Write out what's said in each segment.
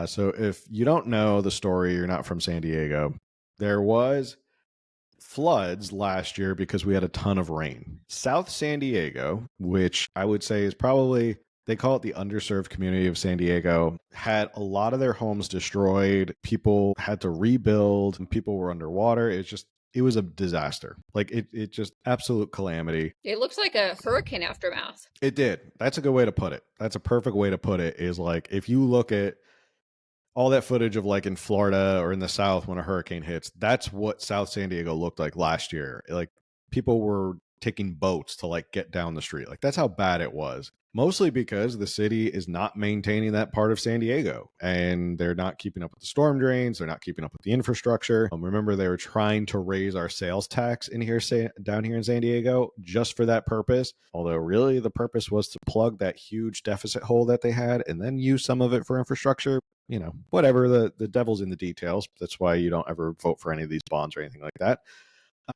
So if you don't know the story, you're not from San Diego, there was floods last year because we had a ton of rain. South San Diego, which I would say is probably, they call it the underserved community of San Diego, had a lot of their homes destroyed. People had to rebuild and people were underwater. It was a disaster. Like it just absolute calamity. It looks like a hurricane aftermath. It did. That's a good way to put it. That's a perfect way to put it, is like if you look at all that footage of like in Florida or in the South when a hurricane hits, that's what South San Diego looked like last year. Like people were taking boats to like get down the street. Like that's how bad it was. Mostly because the city is not maintaining that part of San Diego and they're not keeping up with the storm drains. They're not keeping up with the infrastructure. Remember, they were trying to raise our sales tax in here, down here in San Diego, just for that purpose. Although really the purpose was to plug that huge deficit hole that they had and then use some of it for infrastructure. You know, whatever, the devil's in the details. That's why you don't ever vote for any of these bonds or anything like that.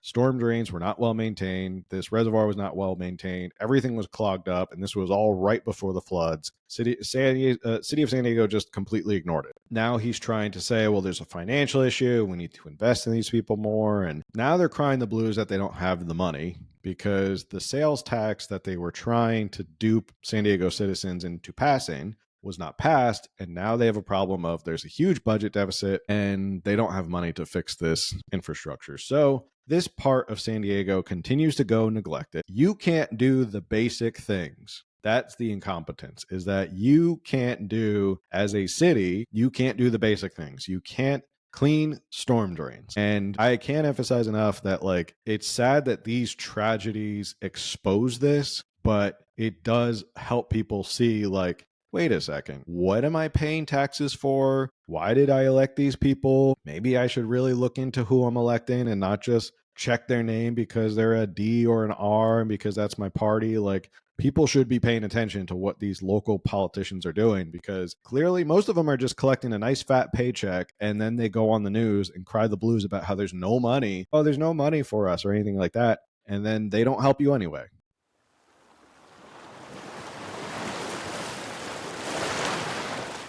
Storm drains were not well maintained. This reservoir was not well maintained. Everything was clogged up, and this was all right before the floods. City of San Diego just completely ignored it. Now he's trying to say, well, there's a financial issue. We need to invest in these people more. And now they're crying the blues that they don't have the money because the sales tax that they were trying to dupe San Diego citizens into passing was not passed, and now they have a problem of there's a huge budget deficit and they don't have money to fix this infrastructure. So this part of San Diego continues to go neglected. You can't do the basic things. That's the incompetence, is that you can't do, as a city, you can't do the basic things. You can't clean storm drains. And I can't emphasize enough that like it's sad that these tragedies expose this, but it does help people see like, wait a second, what am I paying taxes for? Why did I elect these people? Maybe I should really look into who I'm electing and not just check their name because they're a D or an R and because that's my party. Like, people should be paying attention to what these local politicians are doing because clearly most of them are just collecting a nice fat paycheck and then they go on the news and cry the blues about how there's no money. Oh, there's no money for us or anything like that. And then they don't help you anyway.